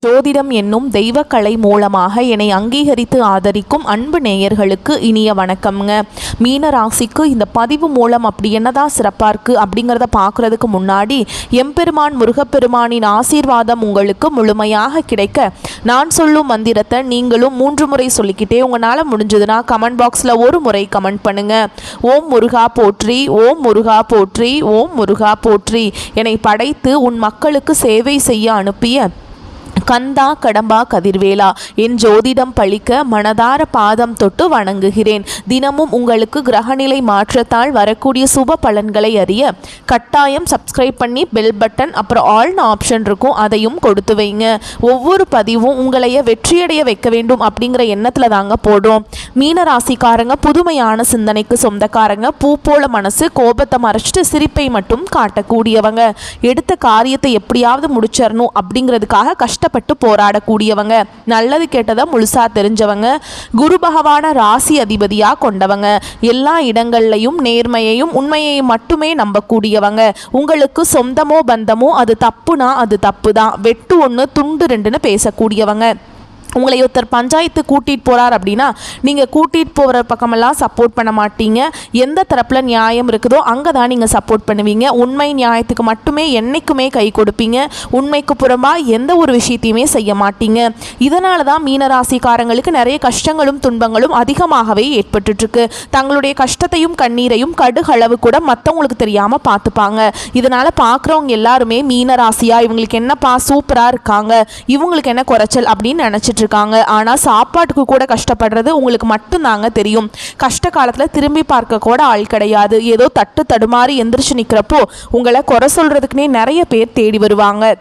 ஜோதிடம் என்னும் தெய்வக்கலை மூலமாக என்னை அங்கீகரித்து ஆதரிக்கும் அன்பு நேயர்களுக்கு இனிய வணக்கம்ங்க. மீன ராசிக்கு இந்த பதிவு மூலம் அப்படி என்னதான் சிறப்பாக இருக்குது அப்படிங்கிறத பார்க்குறதுக்கு முன்னாடி எம்பெருமான் முருகப்பெருமானின் ஆசீர்வாதம் உங்களுக்கு முழுமையாக கிடைக்க நான் சொல்லும் மந்திரத்தை நீங்களும் 3 முறை சொல்லிக்கிட்டே உங்களால் முடிஞ்சதுன்னா கமெண்ட் பாக்ஸில் ஒரு முறை கமெண்ட் பண்ணுங்கள். ஓம் முருகா போற்றி, ஓம் முருகா போற்றி, ஓம் முருகா போற்றி. என்னை படைத்து உன் மக்களுக்கு சேவை செய்ய அனுப்பிய கந்தா கடம்பா கதிர்வேலா, என் ஜோதிடம் பழிக்க மனதார பாதம் தொட்டு வணங்குகிறேன். தினமும் உங்களுக்கு கிரகநிலை மாற்றத்தால் வரக்கூடிய சுப பலன்களை அறிய கட்டாயம் சப்ஸ்கிரைப் பண்ணி பெல் பட்டன் அப்புறம் ஆல்னு ஆப்ஷன் இருக்கும், அதையும் கொடுத்து வைங்க. ஒவ்வொரு பதிவும் உங்களைய வெற்றியடைய வைக்க வேண்டும் அப்படிங்கிற எண்ணத்தில் தாங்க போடுறோம். மீன ராசிக்காரங்க புதுமையான சிந்தனைக்கு சொந்தக்காரங்க, பூ போல மனசு, கோபத்தை மறைச்சிட்டு சிரிப்பை மட்டும் காட்டக்கூடியவங்க, எடுத்த காரியத்தை எப்படியாவது முடிச்சிடணும் அப்படிங்கிறதுக்காக கஷ்டப்பட்டு போராடக்கூடியவங்க, நல்லது கெட்டதை முழுசா தெரிஞ்சவங்க, குரு பகவான ராசி அதிபதியா கொண்டவங்க, எல்லா இடங்கள்லையும் நேர்மையையும் உண்மையையும் மட்டுமே நம்பக்கூடியவங்க, உங்களுக்கு சொந்தமோ பந்தமோ அது தப்புனா அது தப்பு தான், வெட்டு 1 துண்டு 2ன்னு பேசக்கூடியவங்க. உங்களை ஒருத்தர் பஞ்சாயத்து கூட்டிகிட்டு போகிறார் அப்படின்னா நீங்கள் கூட்டிகிட்டு போகிற பக்கமெல்லாம் சப்போர்ட் பண்ண மாட்டீங்க. எந்த தரப்பில் நியாயம் இருக்குதோ அங்கே தான் நீங்கள் சப்போர்ட் பண்ணுவீங்க. உண்மை நியாயத்துக்கு மட்டுமே என்றைக்குமே கை கொடுப்பீங்க. உண்மைக்கு புறம்பாக எந்த ஒரு விஷயத்தையுமே செய்ய மாட்டீங்க. இதனால தான் மீனராசிக்காரங்களுக்கு நிறைய கஷ்டங்களும் துன்பங்களும் அதிகமாகவே ஏற்பட்டுருக்கு. தங்களுடைய கஷ்டத்தையும் கண்ணீரையும் கடுகளவு கூட மற்றவங்களுக்கு தெரியாமல் பார்த்துப்பாங்க. இதனால் பார்க்குறவங்க எல்லாருமே மீனராசியா இவங்களுக்கு என்னப்பா சூப்பராக இருக்காங்க, இவங்களுக்கு என்ன குறைச்சல் அப்படின்னு நினச்சிட்டு இருக்காங்க. ஆனால் சாப்பாட்டுக்கு கூட கஷ்டப்படுறது உங்களுக்கு மட்டும்தாங்க தெரியும். கஷ்ட காலத்தில் திரும்பி பார்க்க கூட ஆள் கிடையாது. ஏதோ தட்டு தடுமாறி எந்திரிச்சு நிற்கிறப்போ உங்களை குறை சொல்கிறதுக்குனே நிறைய பேர் தேடி வருவாங்க.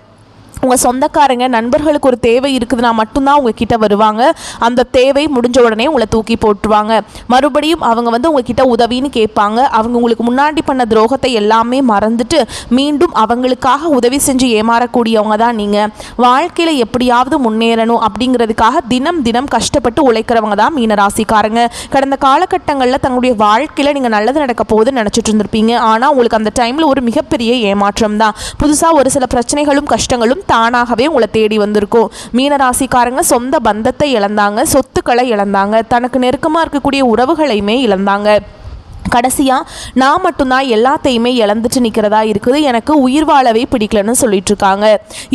உங்கள் சொந்தக்காரங்க நண்பர்களுக்கு ஒரு தேவை இருக்குதுன்னா மட்டும்தான் உங்ககிட்ட வருவாங்க. அந்த தேவை முடிஞ்ச உடனே உங்களை தூக்கி போட்டுருவாங்க. மறுபடியும் அவங்க உங்ககிட்ட உதவின்னு கேட்பாங்க. அவங்க உங்களுக்கு முன்னாடி பண்ண துரோகத்தை எல்லாமே மறந்துட்டு மீண்டும் அவங்களுக்காக உதவி செஞ்சு ஏமாறக்கூடியவங்க தான் நீங்கள். வாழ்க்கையில் எப்படியாவது முன்னேறணும் அப்படிங்கிறதுக்காக தினம் தினம் கஷ்டப்பட்டு உழைக்கிறவங்க தான் மீனராசிக்காரங்க. கடந்த காலகட்டங்களில் தங்களுடைய வாழ்க்கையில் நீங்கள் நல்லது நடக்க போகுதுன்னு நினச்சிட்டு இருந்திருப்பீங்க. ஆனால் உங்களுக்கு அந்த டைமில் ஒரு மிகப்பெரிய ஏமாற்றம் தான். புதுசாக ஒரு சில பிரச்சனைகளும் கஷ்டங்களும் தானாகவே உங்களை தேடி வந்திருக்கும். மீனராசிக்காரங்க சொந்த பந்தத்தை இழந்தாங்க, சொத்துக்களை இழந்தாங்க, தனக்கு நெருக்கமாக இருக்கக்கூடிய உறவுகளையுமே இழந்தாங்க. கடைசியாக நான் மட்டும்தான் எல்லாத்தையுமே இழந்துட்டு நிற்கிறதா இருக்குது, எனக்கு உயிர் வாழவே பிடிக்கலன்னு சொல்லிட்டு இருக்காங்க.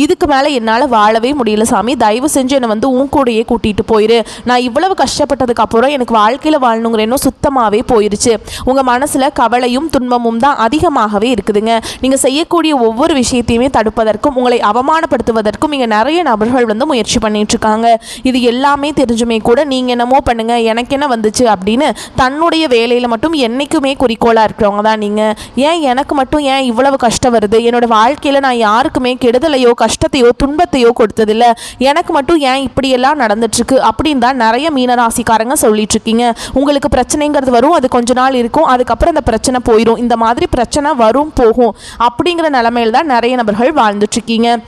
இதுக்கு மேலே என்னால் வாழவே முடியல சாமி, தயவு செஞ்சு என்னை உன் கூடையே கூட்டிகிட்டு போயிரு. நான் இவ்வளவு கஷ்டப்பட்டதுக்கு அப்புறம் எனக்கு வாழ்க்கையில் வாழணுங்கிற எண்ணம் சுத்தமாகவே போயிருச்சு. உங்கள் மனசில் கவலையும் துன்பமும் தான் அதிகமாகவே இருக்குதுங்க. நீங்கள் செய்யக்கூடிய ஒவ்வொரு விஷயத்தையுமே தடுப்பதற்கும் உங்களை அவமானப்படுத்துவதற்கும் இங்கே நிறைய நபர்கள் முயற்சி பண்ணிட்டு இருக்காங்க. இது எல்லாமே தெரிஞ்சுமே கூட நீங்கள் என்னமோ பண்ணுங்க, எனக்கு என்ன வந்துச்சு அப்படின்னு தன்னுடைய வேலையில் மட்டும் என்னைக்குமே குறிக்கோளாக இருக்கிறவங்க தான் நீங்கள். ஏன் எனக்கு மட்டும் ஏன் இவ்வளவு கஷ்டம் வருது, என்னோடய வாழ்க்கையில் நான் யாருக்குமே கெடுதலையோ கஷ்டத்தையோ துன்பத்தையோ கொடுத்ததில்லை, எனக்கு மட்டும் ஏன் இப்படியெல்லாம் நடந்துட்டுருக்கு அப்படின்னு தான் நிறைய மீனராசிக்காரங்க சொல்லிட்டு இருக்கீங்க. உங்களுக்கு பிரச்சனைங்கிறது வரும், அது கொஞ்ச நாள் இருக்கும், அதுக்கப்புறம் அந்த பிரச்சனை போயிடும். இந்த மாதிரி பிரச்சனை வரும் போகும் அப்படிங்கிற நிலைமையில் தான் நிறைய நபர்கள் வாழ்ந்துட்டுருக்கீங்க.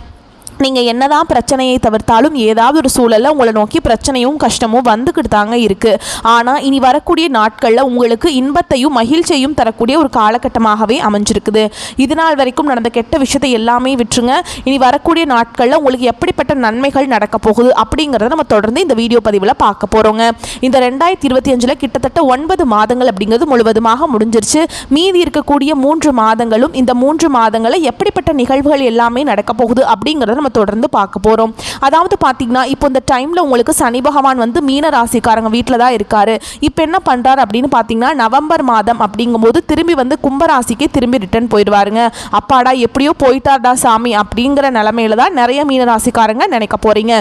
நீங்கள் என்னதான் பிரச்சனையை தவிர்த்தாலும் ஏதாவது ஒரு சூழலில் உங்களை நோக்கி பிரச்சனையும் கஷ்டமும் வந்துக்கிட்டு தாங்க இருக்குது. ஆனால் இனி வரக்கூடிய நாட்களில் உங்களுக்கு இன்பத்தையும் மகிழ்ச்சியையும் தரக்கூடிய ஒரு காலகட்டமாகவே அமைஞ்சிருக்குது. இது நாள் வரைக்கும் நடந்த கெட்ட விஷயத்தை எல்லாமே விட்டுருங்க. இனி வரக்கூடிய நாட்களில் உங்களுக்கு எப்படிப்பட்ட நன்மைகள் நடக்க போகுது அப்படிங்கிறத நம்ம தொடர்ந்து இந்த வீடியோ பதிவில் பார்க்க போகிறோங்க. இந்த 2025 கிட்டத்தட்ட 9 மாதங்கள் அப்படிங்கிறது முழுவதுமாக முடிஞ்சிருச்சு. மீதி இருக்கக்கூடிய 3 மாதங்களும் இந்த 3 மாதங்களில் எப்படிப்பட்ட நிகழ்வுகள் எல்லாமே நடக்க போகுது அப்படிங்கிறத நம்ம தொடர்ந்து பார்க்க போறோம். அதாவது பாத்தீங்கன்னா இப்போ இந்த டைம்ல உங்களுக்கு சனி பகவான் மீன ராசிக்காரங்க வீட்டில் தான் இருக்காரு. இப்போ என்ன பண்றாரு அப்படின்னு பாத்தீங்கன்னா நவம்பர் மாதம் அப்படிங்கும்போது திரும்பி கும்பராசிக்கு திரும்பி ரிட்டர்ன் போயிடுவாருங்க. அப்பாடா எப்படியோ போயிட்டார்டா சாமி அப்படிங்கிற நிலைமையில தான் நிறைய மீன ராசிக்காரங்க நினைக்க போறீங்க.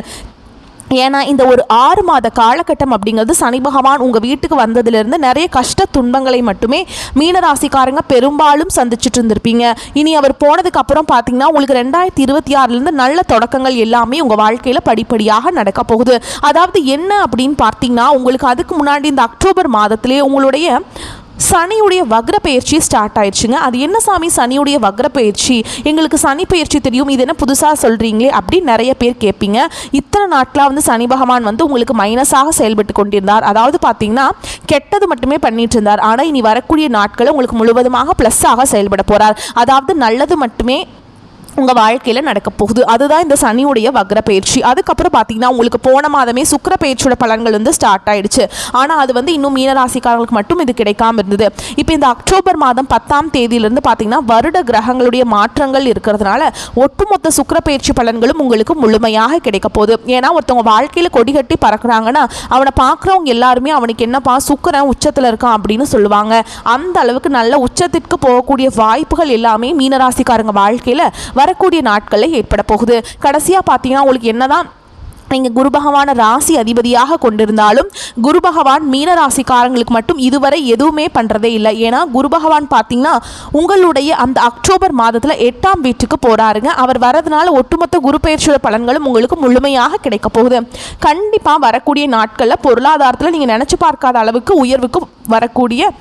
ஏன்னா இந்த ஒரு 6 மாத காலகட்டம் அப்படிங்கிறது சனி பகவான் உங்கள் வீட்டுக்கு வந்ததுலேருந்து நிறைய கஷ்ட துன்பங்களை மட்டுமே மீனராசிக்காரங்க பெரும்பாலும் சந்திச்சுட்டு இருந்திருப்பீங்க. இனி அவர் போனதுக்கு அப்புறம் பார்த்தீங்கன்னா உங்களுக்கு 2026 நல்ல தொடக்கங்கள் எல்லாமே உங்கள் வாழ்க்கையில் படிப்படியாக நடக்க போகுது. அதாவது என்ன அப்படின்னு பார்த்தீங்கன்னா உங்களுக்கு அதுக்கு முன்னாடி இந்த அக்டோபர் மாதத்திலே உங்களுடைய சனியுடைய வக்ர பயிற்சி ஸ்டார்ட் ஆயிடுச்சுங்க. அது என்ன சாமி சனியுடைய வக்ர பயிற்சி, எங்களுக்கு சனி பயிற்சி தெரியும், இது என்ன புதுசாக சொல்கிறீங்களே அப்படின்னு நிறைய பேர் கேட்பீங்க. இத்தனை நாட்களாக சனி பகவான் உங்களுக்கு மைனஸாக செயல்பட்டு கொண்டிருந்தார். அதாவது பார்த்தீங்கன்னா கெட்டது மட்டுமே பண்ணிட்டு இருந்தார். ஆனால் இனி வரக்கூடிய நாட்களில் உங்களுக்கு முழுவதுமாக ப்ளஸ்ஸாக செயல்பட போகிறார். அதாவது நல்லது மட்டுமே உங்கள் வாழ்க்கையில் நடக்க போகுது. அதுதான் இந்த சனியுடைய வக்ர பயிற்சி. அதுக்கப்புறம் பார்த்தீங்கன்னா உங்களுக்கு போன மாதமே சுக்கிர பயிற்சியோட பலன்கள் வந்து ஸ்டார்ட் ஆயிடுச்சு. ஆனால் அது வந்து இன்னும் மீனராசிக்காரர்களுக்கு மட்டும் இது கிடைக்காம இருந்தது. இப்போ இந்த அக்டோபர் மாதம் 10ஆம் தேதியிலிருந்து பார்த்தீங்கன்னா வருட கிரகங்களுடைய மாற்றங்கள் இருக்கிறதுனால ஒட்டுமொத்த சுக்கிர பயிற்சி பலன்களும் உங்களுக்கு முழுமையாக கிடைக்க போகுது. ஏன்னா ஒருத்தவங்க வாழ்க்கையில் கொடி கட்டி பறக்குறாங்கன்னா அவனை பார்க்குறவங்க எல்லாருமே அவனுக்கு என்னப்பா சுக்கிரன் உச்சத்தில் இருக்கான் அப்படின்னு சொல்லுவாங்க. அந்த அளவுக்கு நல்ல உச்சத்திற்கு போகக்கூடிய வாய்ப்புகள் எல்லாமே மீனராசிக்காரங்க வாழ்க்கையில் வரக்கூடிய நாட்களில் ஏற்பட போகுது. கடைசியாக பார்த்தீங்கன்னா உங்களுக்கு என்னதான் நீங்கள் குரு பகவான ராசி அதிபதியாக கொண்டிருந்தாலும் குரு பகவான் மீன ராசிக்காரங்களுக்கு மட்டும் இதுவரை எதுவுமே பண்ணுறதே இல்லை. ஏன்னா குரு பகவான் பார்த்தீங்கன்னா உங்களுடைய அந்த அக்டோபர் மாதத்தில் 8ஆம் வீட்டுக்கு போகிறாருங்க. அவர் வரதுனால ஒட்டுமொத்த குரு பயிற்சியோட பலன்களும் உங்களுக்கு முழுமையாக கிடைக்க போகுது. கண்டிப்பாக வரக்கூடிய நாட்களில் பொருளாதாரத்தில் நீங்கள் நினச்சி பார்க்காத அளவுக்கு உயர்வுக்கு வரக்கூடிய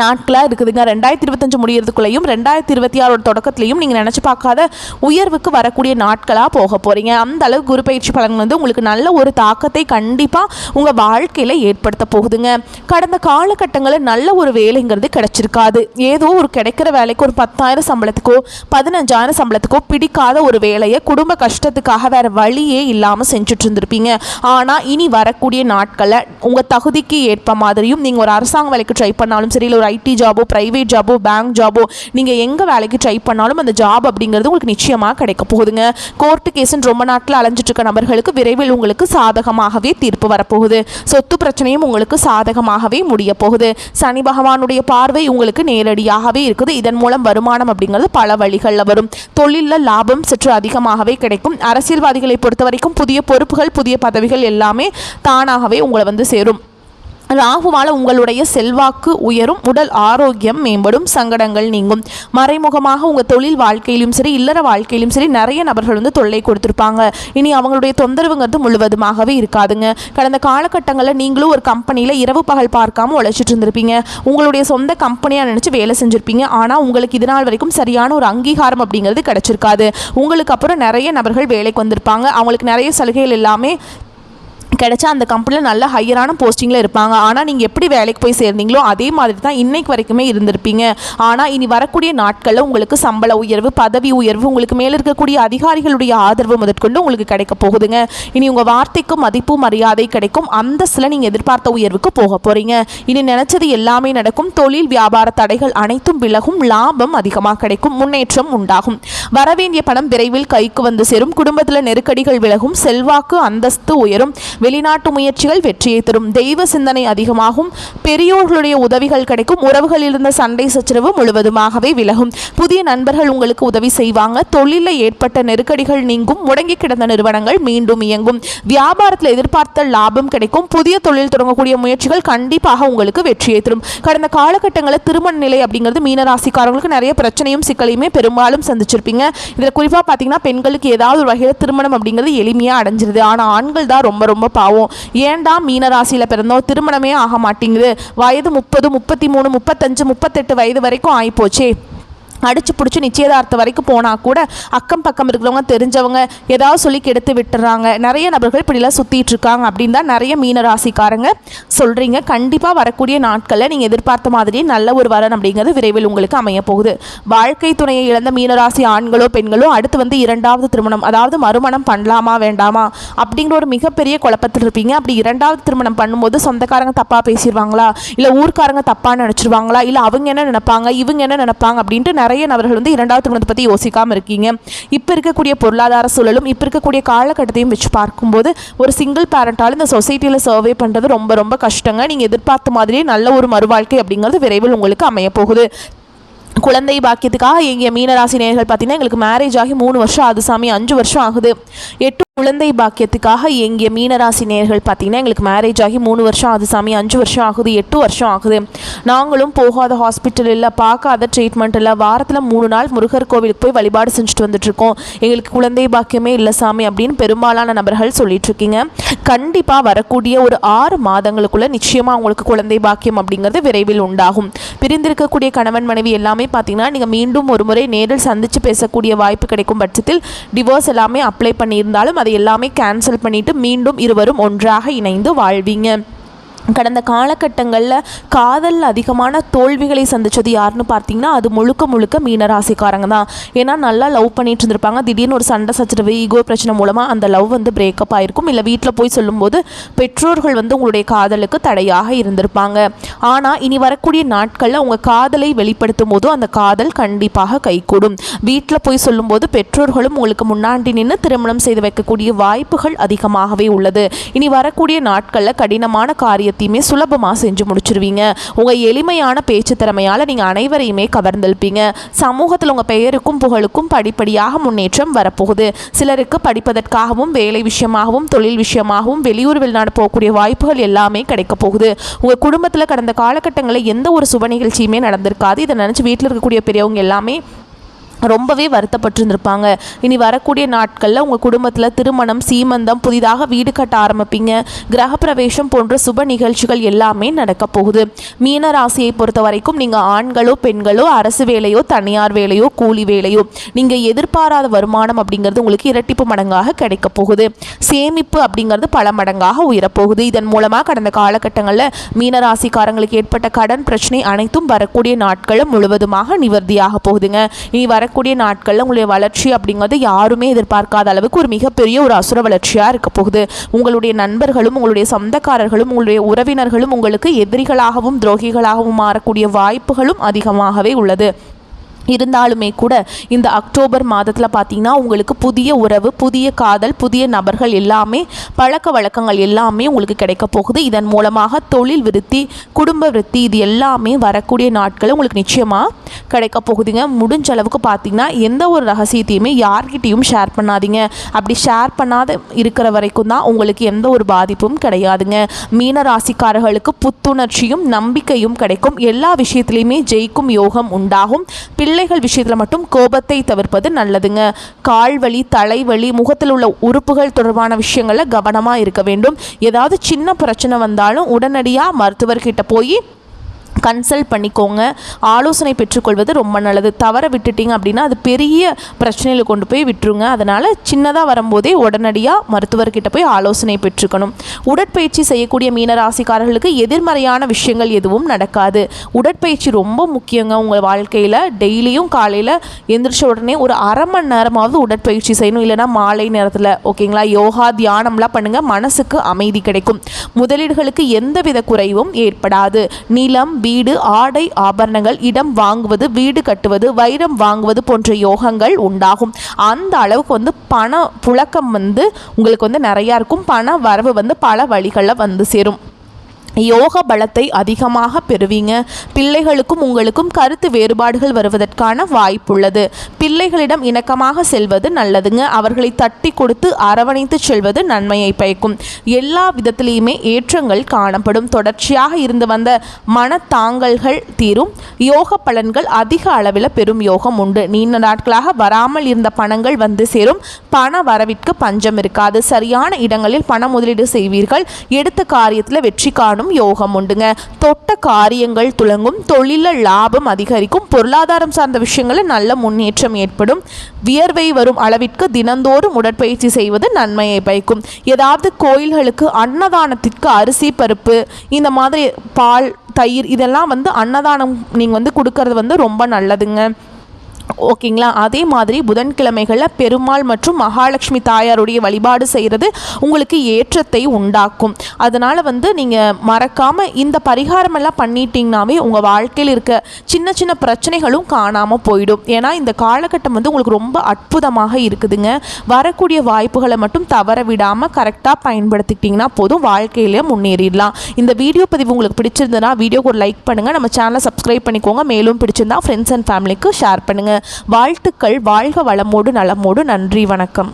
நாட்களாக இருக்குதுங்க. 2025 முடியறதுக்குள்ளேயும் 2026 தொடக்கத்துலையும் நீங்கள் நினச்சி பார்க்காத உயர்வுக்கு வரக்கூடிய நாட்களாக போக போகிறீங்க. அந்த அளவு குரு பயிற்சி பலன் வந்து உங்களுக்கு நல்ல ஒரு தாக்கத்தை கண்டிப்பாக உங்கள் வாழ்க்கையில் ஏற்படுத்த போகுதுங்க. கடந்த காலகட்டங்களில் நல்ல ஒரு வேலைங்கிறது கிடைச்சிருக்காது. ஏதோ ஒரு கிடைக்கிற வேலைக்கு ஒரு 10,000 சம்பளத்துக்கோ 15,000 சம்பளத்துக்கோ பிடிக்காத ஒரு வேலையை குடும்ப கஷ்டத்துக்காக வேறு வழியே இல்லாமல் செஞ்சுட்டு இருந்திருப்பீங்க. ஆனால் இனி வரக்கூடிய நாட்களில் உங்கள் தகுதிக்கு ஏற்ப மாதிரியும் நீங்கள் ஒரு அரசாங்க வேலைக்கு ட்ரை பண்ணாலும் சரி, இல்லை ஒரு ஐடி ஜாபோ, பிரைவேட் ஜாபோ, பேங்க் ஜாபோ, நீங்கள் எங்கே வேலைக்கு ட்ரை பண்ணாலும் அந்த ஜாப் அப்படிங்கிறது உங்களுக்கு நிச்சயமாக கிடைக்க போகுதுங்க. கோர்ட்டு கேஸுன்னு ரொம்ப நாட்டில் அலைஞ்சிட்டு இருக்க நபர்களுக்கு விரைவில் உங்களுக்கு சாதகமாகவே தீர்ப்பு வரப்போகுது. சொத்து பிரச்சனையும் உங்களுக்கு சாதகமாகவே முடிய போகுது. சனி பகவானுடைய பார்வை உங்களுக்கு நேரடியாகவே இருக்குது. இதன் மூலம் வருமானம் அப்படிங்கிறது பல வழிகளில் வரும். தொழிலில் லாபம் சற்று அதிகமாகவே கிடைக்கும். அரசியல்வாதிகளை பொறுத்த வரைக்கும் புதிய பொறுப்புகள், புதிய பதவிகள் எல்லாமே தானாகவே உங்களை வந்து சேரும். ராகுவால் உங்களுடைய செல்வாக்கு உயரும், உடல் ஆரோக்கியம் மேம்படும், சங்கடங்கள் நீங்கும். மறைமுகமாக உங்கள் தொழில் வாழ்க்கையிலும் சரி, இல்லற வாழ்க்கையிலும் சரி நிறைய நபர்கள் வந்து தொல்லை கொடுத்துருப்பாங்க. இனி அவங்களுடைய தொந்தரவுங்கிறது முழுவதுமாகவே இருக்காதுங்க. கடந்த காலகட்டங்களில் நீங்களும் ஒரு கம்பெனியில் இரவு பகல் பார்க்காம உழைச்சிட்டு இருந்திருப்பீங்க. உங்களுடைய சொந்த கம்பெனியாக நினச்சி வேலை செஞ்சுருப்பீங்க. ஆனால் உங்களுக்கு இது நாள் வரைக்கும் சரியான ஒரு அங்கீகாரம் அப்படிங்கிறது கிடச்சிருக்காது. உங்களுக்கு அப்புறம் நிறைய நபர்கள் வேலைக்கு வந்திருப்பாங்க. அவங்களுக்கு நிறைய சலுகைகள் எல்லாமே கிடைச்சா அந்த கம்பெனியில் நல்ல ஹையரான போஸ்டிங்கில் இருப்பாங்க. ஆனால் நீங்கள் எப்படி வேலைக்கு போய் சேர்ந்தீங்களோ அதே மாதிரி தான் இன்னைக்கு வரைக்குமே இருந்திருப்பீங்க. ஆனால் இனி வரக்கூடிய நாட்களில் உங்களுக்கு சம்பள உயர்வு, பதவி உயர்வு, உங்களுக்கு மேலே இருக்கக்கூடிய அதிகாரிகளுடைய ஆதரவு முதற்கொண்டு உங்களுக்கு கிடைக்க போகுதுங்க. இனி உங்கள் வார்த்தைக்கும் மதிப்பு மரியாதை கிடைக்கும். அந்தஸ்தில் நீங்கள் எதிர்பார்த்த உயர்வுக்கு போக போகிறீங்க. இனி நினச்சது எல்லாமே நடக்கும். தொழில் வியாபார தடைகள் அனைத்தும் விலகும். லாபம் அதிகமாக கிடைக்கும். முன்னேற்றம் உண்டாகும். வரவேண்டிய பணம் விரைவில் கைக்கு வந்து சேரும். குடும்பத்தில் நெருக்கடிகள் விலகும். செல்வாக்கு அந்தஸ்து உயரும். வெளிநாட்டு முயற்சிகள் வெற்றியை தரும். தெய்வ சிந்தனை அதிகமாகும். பெரியோர்களுடைய உதவிகள் கிடைக்கும். உறவுகளில் இருந்த சண்டை சச்சரவு முழுவதுமாகவே விலகும். புதிய நண்பர்கள் உங்களுக்கு உதவி செய்வாங்க. தொழிலில் ஏற்பட்ட நெருக்கடிகள் நீங்கும். முடங்கி கிடந்த நிறுவனங்கள் மீண்டும் இயங்கும். வியாபாரத்தில் எதிர்பார்த்த லாபம் கிடைக்கும். புதிய தொழில் தொடங்கக்கூடிய முயற்சிகள் கண்டிப்பாக உங்களுக்கு வெற்றியை தரும். கடந்த காலகட்டங்களில் திருமண நிலை அப்படிங்கிறது மீனராசிக்காரங்களுக்கு நிறைய பிரச்சனையும் சிக்கலையுமே பெரும்பாலும் சந்திச்சிருப்பீங்க. இதில் குறிப்பாக பார்த்தீங்கன்னா பெண்களுக்கு ஏதாவது ஒரு வகையில் திருமணம் அப்படிங்கிறது எளிமையாக அடைஞ்சிருது. ஆனால் ஆண்கள் தான் ரொம்ப ரொம்ப பாவம். ஏன்டா மீனராசியில் பிறந்தோம், திருமணமே ஆக மாட்டேங்குது, வயது 30, 33, 35, 38 வயது வரைக்கும் ஆகிப்போச்சே, அடிச்சு பிடிச்சி நிச்சயதார்த்தம் வரைக்கும் போனால் கூட அக்கம் பக்கம் இருக்கிறவங்க தெரிஞ்சவங்க ஏதாவது சொல்லி கெடுத்து விட்டுறாங்க. நிறைய நபர்கள் இப்படிலாம் சுற்றிட்டு இருக்காங்க அப்படின்னு தான் நிறைய மீனராசிக்காரங்க சொல்கிறீங்க. கண்டிப்பாக வரக்கூடிய நாட்களில் நீங்கள் எதிர்பார்த்த மாதிரியே நல்ல ஒரு வரன் அப்படிங்கிறது விரைவில் உங்களுக்கு அமைய போகுது. வாழ்க்கை துணையை இழந்த மீனராசி ஆண்களோ பெண்களோ அடுத்து வந்து 2வது திருமணம், அதாவது மறுமணம் பண்ணலாமா வேண்டாமா அப்படிங்கிற ஒரு மிகப்பெரிய குழப்பத்தில் இருப்பீங்க. அப்படி 2வது திருமணம் பண்ணும்போது சொந்தக்காரங்க தப்பாக பேசிடுவாங்களா, இல்லை ஊர்க்காரங்க தப்பாக நினச்சிருவாங்களா, இல்லை அவங்க என்ன நினைப்பாங்க இவங்க என்ன நினைப்பாங்க அப்படின்ட்டு நிறைய நபர்கள் வந்து 2வது திருமணத்தை பற்றி யோசிக்காமல் இருக்கீங்க. இப்போ இருக்கக்கூடிய பொருளாதார சூழலும் இப்போ இருக்கக்கூடிய காலகட்டத்தையும் வச்சு பார்க்கும்போது ஒரு சிங்கிள் பேரண்டால் இந்த சொசைட்டியில் சர்வே பண்ணுறது ரொம்ப ரொம்ப கஷ்டங்க. நீங்கள் எதிர்பார்த்த மாதிரியே நல்ல ஒரு மறுவாழ்க்கை அப்படிங்கிறது விரைவில் உங்களுக்கு அமைய போகுது. குழந்தை பாக்கியத்துக்காக எங்கள் மீனராசி நேயர்கள் பார்த்தீங்கன்னா எங்களுக்கு மேரேஜ் ஆகி 3 வருஷம் ஆகுது சாமி, 5 வருஷம் ஆகுது. 8 குழந்தை பாக்கியத்துக்காக எங்கள் மீனராசி நேயர்கள் பார்த்தீங்கன்னா எங்களுக்கு மேரேஜ் ஆகி 3 வருஷம் ஆகுது சாமி, 5 வருஷம் ஆகுது, 8 வருஷம் ஆகுது. நாங்களும் போகாத ஹாஸ்பிட்டல் இல்லை, பார்க்காத ட்ரீட்மெண்ட் இல்லை, வாரத்தில் 3 நாள் முருகர் கோவிலுக்கு போய் வழிபாடு செஞ்சுட்டு வந்துட்டுருக்கோம், எங்களுக்கு குழந்தை பாக்கியமே இல்லை சாமி அப்படின்னு பெரும்பாலான நபர்கள் சொல்லிட்டுருக்கீங்க. கண்டிப்பாக வரக்கூடிய ஒரு 6 மாதங்களுக்குள்ளே நிச்சயமாக உங்களுக்கு குழந்தை பாக்கியம் அப்படிங்கிறது விரைவில் உண்டாகும். பிரிந்திருக்கக்கூடிய கணவன் மனைவி எல்லாமே பார்த்தீங்கன்னா நீங்கள் மீண்டும் ஒரு முறை நேரில் சந்தித்து பேசக்கூடிய வாய்ப்பு கிடைக்கும் பட்சத்தில் டிவோர்ஸ் எல்லாமே அப்ளை பண்ணியிருந்தாலும் அதை எல்லாமே கேன்சல் பண்ணிவிட்டு மீண்டும் இருவரும் ஒன்றாக இணைந்து வாழ்வீங்க. கடந்த காலகட்டங்களில் காதலில் அதிகமான தோல்விகளை சந்தித்தது யாருன்னு பார்த்தீங்கன்னா அது முழுக்க முழுக்க மீனராசிக்காரங்க தான். ஏன்னா நல்லா லவ் பண்ணிட்டு இருந்திருப்பாங்க, திடீர்னு ஒரு சண்டை சச்சரவு ஈகோ பிரச்சனை மூலமாக அந்த லவ் வந்து பிரேக்கப் ஆகிருக்கும். இல்லை வீட்டில் போய் சொல்லும்போது பெற்றோர்கள் வந்து உங்களுடைய காதலுக்கு தடையாக இருந்திருப்பாங்க. ஆனால் இனி வரக்கூடிய நாட்களில் உங்கள் காதலை வெளிப்படுத்தும் போது அந்த காதல் கண்டிப்பாக கைகூடும். வீட்டில் போய் சொல்லும்போது பெற்றோர்களும் உங்களுக்கு முன்னாடி நின்று திருமணம் செய்து வைக்கக்கூடிய வாய்ப்புகள் அதிகமாகவே உள்ளது. இனி வரக்கூடிய நாட்களில் கடினமான காரியத்தையுமே சுலபமாக செஞ்சு முடிச்சிருவீங்க. உங்கள் எளிமையான பேச்சு திறமையால் நீங்கள் அனைவரையுமே கவர்ந்தெழுப்பீங்க. சமூகத்தில் உங்கள் பெயருக்கும் புகழுக்கும் படிப்படியாக முன்னேற்றம் வரப்போகுது. சிலருக்கு படிப்பதற்காகவும் வேலை விஷயமாகவும் தொழில் விஷயமாகவும் வெளியூர் வெளிநாடு போகக்கூடிய வாய்ப்புகள் எல்லாமே கிடைக்க போகுது. உங்கள் குடும்பத்தில் கடந்த காலகட்டங்களில் எந்த ஒரு சுப நிகழ்ச்சியுமே நடந்திருக்காது. இதை நினச்சி வீட்டில் இருக்கக்கூடிய பெரியவங்க எல்லாமே ரொம்பவே வருத்தப்பட்டிருந்திருப்பாங்க. இனி வரக்கூடிய நாட்களில் உங்கள் குடும்பத்தில் திருமணம், சீமந்தம், புதிதாக வீடு கட்ட ஆரம்பிப்பீங்க. கிரகப்பிரவேசம் போன்ற சுப நிகழ்ச்சிகள் எல்லாமே நடக்க போகுது. மீன ராசியை பொறுத்த வரைக்கும் நீங்கள் ஆண்களோ பெண்களோ அரசு வேலையோ தனியார் வேலையோ கூலி வேலையோ நீங்கள் எதிர்பாராத வருமானம் அப்படிங்கிறது உங்களுக்கு இரட்டிப்பு மடங்காக கிடைக்க போகுது. சேமிப்பு அப்படிங்கிறது பல மடங்காக உயரப்போகுது. இதன் மூலமாக கடந்த காலகட்டங்களில் மீனராசிக்காரங்களுக்கு ஏற்பட்ட கடன் பிரச்சனை அனைத்தும் வரக்கூடிய நாட்களும் முழுவதுமாக நிவர்த்தியாக போகுதுங்க. இனி வரக்கூடிய நாட்களில் உங்களுடைய வளர்ச்சி அப்படிங்கிறது யாருமே எதிர்பார்க்காத அளவுக்கு ஒரு மிகப்பெரிய ஒரு அசுர வளர்ச்சியாக இருக்க போகுது. உங்களுடைய நண்பர்களும் உங்களுடைய சொந்தக்காரர்களும் உங்களுடைய உறவினர்களும் உங்களுக்கு எதிரிகளாகவும் துரோகிகளாகவும் மாறக்கூடிய வாய்ப்புகளும் அதிகமாகவே உள்ளது. இருந்தாலுமே கூட இந்த அக்டோபர் மாதத்தில் பார்த்தீங்கன்னா உங்களுக்கு புதிய உறவு, புதிய காதல், புதிய நபர்கள் எல்லாமே பழக்க வழக்கங்கள் எல்லாமே உங்களுக்கு கிடைக்க போகுது. இதன் மூலமாக தொழில் விருத்தி, குடும்ப விருத்தி இது எல்லாமே வரக்கூடிய நாட்கள் உங்களுக்கு நிச்சயமாக கிடைக்க போகுதுங்க. முடிஞ்ச அளவுக்கு பார்த்தீங்கன்னா எந்த ஒரு ரகசியத்தையுமே யார்கிட்டையும் ஷேர் பண்ணாதீங்க. அப்படி ஷேர் பண்ணாத இருக்கிற வரைக்கும் தான் உங்களுக்கு எந்த ஒரு பாதிப்பும் கிடையாதுங்க. மீன ராசிக்காரர்களுக்கு புத்துணர்ச்சியும் நம்பிக்கையும் கிடைக்கும். எல்லா விஷயத்திலையுமே ஜெயிக்கும் யோகம் உண்டாகும். பிள்ளைகள் விஷயத்தில் மட்டும் கோபத்தை தவிர்ப்பது நல்லதுங்க. கால்வலி, தலைவலி, முகத்தில் உள்ள உறுப்புகள் தொடர்பான விஷயங்களில் கவனமாக இருக்க வேண்டும். ஏதாவது சின்ன பிரச்சனை வந்தாலும் உடனடியாக மருத்துவர்கிட்ட போய் கன்சல்ட் பண்ணிக்கோங்க. ஆலோசனை பெற்றுக்கொள்வது ரொம்ப நல்லது. தவற விட்டுட்டிங்க அப்படின்னா அது பெரிய பிரச்சனையில் கொண்டு போய் விட்டுருங்க. அதனால் சின்னதாக வரும்போதே உடனடியாக மருத்துவர்கிட்ட போய் ஆலோசனை பெற்றுக்கணும். உடற்பயிற்சி செய்யக்கூடிய மீனராசிக்காரர்களுக்கு எதிர்மறையான விஷயங்கள் எதுவும் நடக்காது. உடற்பயிற்சி ரொம்ப முக்கியங்க உங்கள் வாழ்க்கையில். டெய்லியும் காலையில் எந்திரிச்ச உடனே ஒரு அரை மணி நேரமாவது உடற்பயிற்சி செய்யணும். இல்லைனா மாலை நேரத்தில் ஓகேங்களா, யோகா தியானம்லாம் பண்ணுங்கள். மனசுக்கு அமைதி கிடைக்கும். முதலீடுகளுக்கு எந்தவித குறைவும் ஏற்படாது. நிலம், வீடு, ஆடை, ஆபரணங்கள், இடம் வாங்குவது, வீடு கட்டுவது, வைரம் வாங்குவது போன்ற யோகங்கள் உண்டாகும். அந்த அளவுக்கு வந்து பண புழக்கம் வந்து உங்களுக்கு நிறையா இருக்கும். பண வரவு பல வழிகளில் வந்து சேரும். யோக பலத்தை அதிகமாக பெறுவீங்க. பிள்ளைகளுக்கும் உங்களுக்கும் கருத்து வேறுபாடுகள் வருவதற்கான வாய்ப்புள்ளது. பிள்ளைகளிடம் இணக்கமாக செல்வது நல்லதுங்க. அவர்களை தட்டி கொடுத்து அரவணைத்து செல்வது நன்மையை பயக்கும். எல்லா விதத்திலையுமே ஏற்றங்கள் காணப்படும். தொடர்ச்சியாக இருந்து வந்த மனத்தாங்கல்கள் தீரும். யோக பலன்கள் அதிக அளவில் பெரும் யோகம் உண்டு. நீண்ட நாட்களாக வராமல் இருந்த பணங்கள் வந்து சேரும். பண வரவிற்கு பஞ்சம் இருக்காது. சரியான இடங்களில் பண முதலீடு செய்வீர்கள். எடுத்த காரியத்தில் வெற்றி காணும் யோகம் உண்டுங்க. தொட்ட காரியங்கள் துலங்கும். தொழில லாபம் அதிகரிக்கும். பொருளாதாரம் சார்ந்த விஷயங்களில் நல்ல முன்னேற்றம் ஏற்படும். வியர்வை வரும் அளவிற்கு தினந்தோறும் உடற்பயிற்சி செய்வது நன்மையை பயக்கும். ஏதாவது கோயில்களுக்கு அன்னதானத்திற்கு அரிசி, பருப்பு, இந்த மாதிரி பால், தயிர் இதெல்லாம் அன்னதானம் நீங்கள் கொடுக்கறது ரொம்ப நல்லதுங்க. ஓகேங்களா. அதே மாதிரி புதன்கிழமைகளில் பெருமாள் மற்றும் மகாலட்சுமி தாயாருடைய வழிபாடு செய்கிறது உங்களுக்கு ஏற்றத்தை உண்டாக்கும். அதனால் நீங்கள் மறக்காமல் இந்த பரிகாரமெல்லாம் பண்ணிட்டீங்கன்னாவே உங்கள் வாழ்க்கையில் இருக்க சின்ன சின்ன பிரச்சனைகளும் காணாமல் போயிடும். ஏன்னா இந்த காலகட்டம் உங்களுக்கு ரொம்ப அற்புதமாக இருக்குதுங்க. வரக்கூடிய வாய்ப்புகளை மட்டும் தவற விடாமல் கரெக்டாக பயன்படுத்திக்கிட்டிங்கன்னா போதும், வாழ்க்கையிலே முன்னேறிடலாம். இந்த வீடியோ பதிவு உங்களுக்கு பிடிச்சிருந்ததுன்னா வீடியோக்கு ஒரு லைக் பண்ணுங்கள். நம்ம சேனலை சப்ஸ்கிரைப் பண்ணிக்கோங்க. மேலும் பிடிச்சிருந்தா ஃப்ரெண்ட்ஸ் அண்ட் ஃபேமிலிக்கு ஷேர் பண்ணுங்கள். வாழ்த்துக்கள். வாழ்க வளமோடு நலமோடு. நன்றி, வணக்கம்.